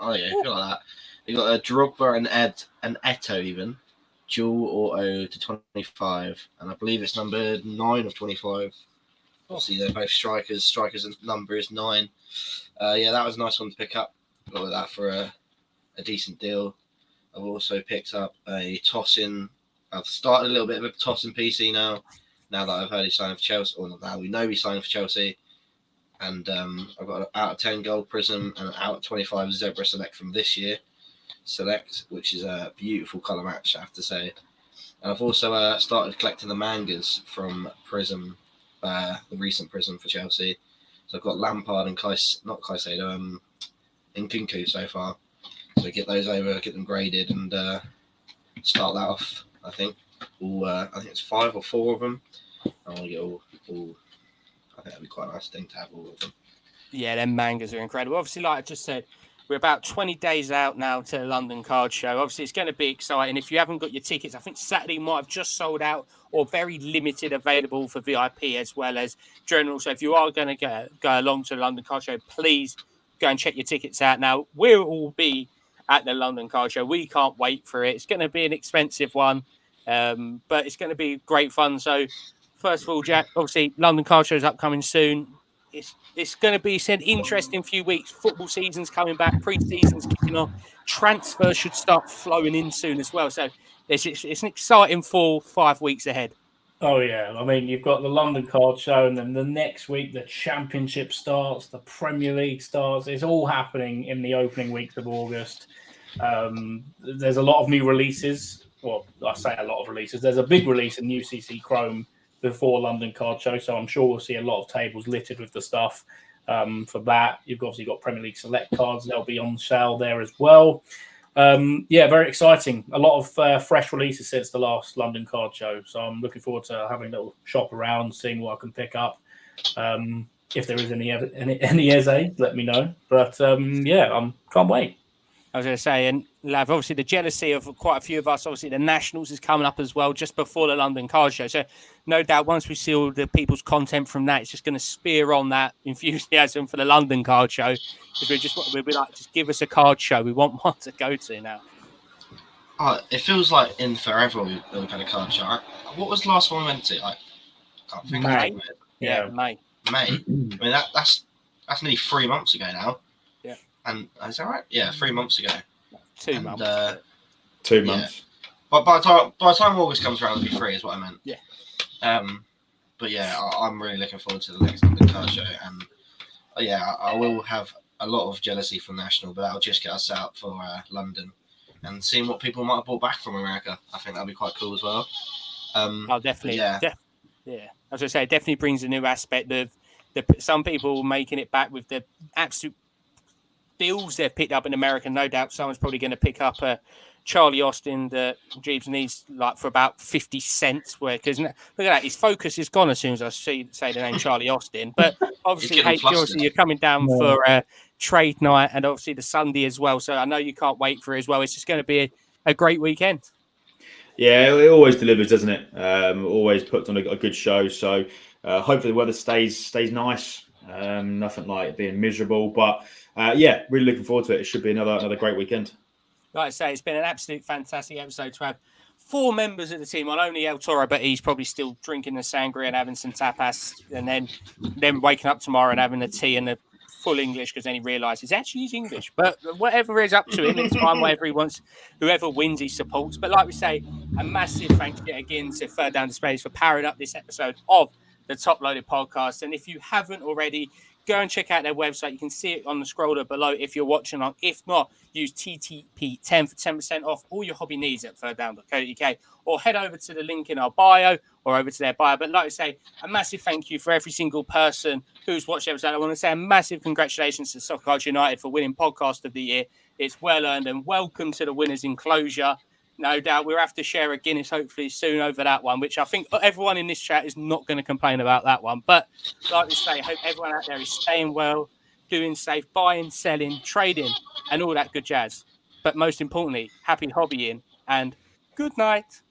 Oh yeah, I feel like that. You got a Drogba and Eto even. Dual auto to 25, and I believe it's number 9 of 25. Obviously, they're both strikers. Strikers' number is 9. That was a nice one to pick up. Got that for a decent deal. I've also picked up a toss-in. I've started a little bit of a toss-in PC now that I've heard he's signing for Chelsea, or not now, we know he's signing for Chelsea. And I've got an out of 10 gold prism and an out of 25 Zebra Select from this year. Select, which is a beautiful colour match, I have to say. And I've also started collecting the mangas from Prism, the recent Prism for Chelsea. So I've got Lampard and Caicedo, Nkunku so far. So get those over, get them graded, and start that off. I think I think it's 5 or 4 of them. I want to get all. I think that'd be quite a nice thing to have all of them. Yeah, them mangas are incredible. Obviously, like I just said, we're about 20 days out now to the London Card Show. Obviously, it's going to be exciting. If you haven't got your tickets, I think Saturday might have just sold out or very limited available for VIP as well as general. So if you are going to go along to the London Card Show, please go and check your tickets out. Now, we'll all be at the London Card Show. We can't wait for it. It's going to be an expensive one, but it's going to be great fun. So first of all, Jack, obviously, London Card Show is upcoming soon. It's going to be an interesting few weeks. Football season's coming back. Pre-season's kicking off. Transfers should start flowing in soon as well. So it's an exciting 4-5 weeks ahead. Oh, yeah. I mean, you've got the London Card Show, and then the next week, the Championship starts, the Premier League starts. It's all happening in the opening weeks of August. There's a lot of new releases. Well, I say a lot of releases. There's a big release in UCC Chrome before London Card Show, so I'm sure we'll see a lot of tables littered with the stuff for that. You've obviously got Premier League Select cards. They'll be on sale there as well. Very exciting. A lot of fresh releases since the last London Card Show, so I'm looking forward to having a little shop around, seeing what I can pick up. If there is any Eze, let me know. But I can't wait. I was going to say, and Lav, obviously the jealousy of quite a few of us, obviously the Nationals is coming up as well, just before the London Card Show. So no doubt once we see all the people's content from that, it's just going to spear on that enthusiasm for the London Card Show. Because we'll be like, just give us a card show. We want one to go to now. It feels like in forever we've had a card show. What was the last one we went to? I can't think of it. Yeah, May. I mean, that's nearly 3 months ago now. Yeah. And is that right? Yeah, 3 months ago. 2 months. 2 months. But by the time August comes around, it'll be 3, is what I meant. Yeah. But yeah, I'm really looking forward to the next London Card Show, and I will have a lot of jealousy from National, but that'll just get us out for London and seeing what people might have brought back from America. I think that'll be quite cool as well. Definitely. Yeah. As I say, it definitely brings a new aspect of some people making it back with the absolute bills they've picked up in America. No doubt someone's probably going to pick up a Charlie Austin that Jeeves needs like for about 50 cents. Because look at that, his focus is gone as soon as I say the name Charlie Austin. But obviously, getting obviously flustered. you're coming down No. for trade night and obviously the Sunday as well. So I know you can't wait for it as well. It's just going to be a great weekend. Yeah, it always delivers, doesn't it? Always puts on a good show. So hopefully the weather stays nice. Nothing like being miserable. But yeah, really looking forward to it. It should be another great weekend. Like I say, it's been an absolute fantastic episode to have 4 members of the team. Not only El Toro, but he's probably still drinking the sangria and having some tapas, and then waking up tomorrow and having the tea and the full English because then he realises actually he's English. But whatever is up to him, it's fine. Whatever he wants, whoever wins, he supports. But like we say, a massive thank you again to Third Down Displays for powering up this episode of the Top Loaded Podcast. And if you haven't already, go and check out their website. You can see it on the scroller below if you're watching on. If not, use TTP10 for 10% off all your hobby needs at thirddown.co.uk, or head over to the link in our bio or over to their bio. But like I say, a massive thank you for every single person who's watched the episode. I want to say a massive congratulations to Soccer Culture United for winning Podcast of the Year. It's well earned, and welcome to the winners' enclosure. No doubt we'll have to share a Guinness hopefully soon over that one, which I think everyone in this chat is not going to complain about that one. But like we say, I hope everyone out there is staying well, doing safe, buying, selling, trading, and all that good jazz. But most importantly, happy hobbying and good night.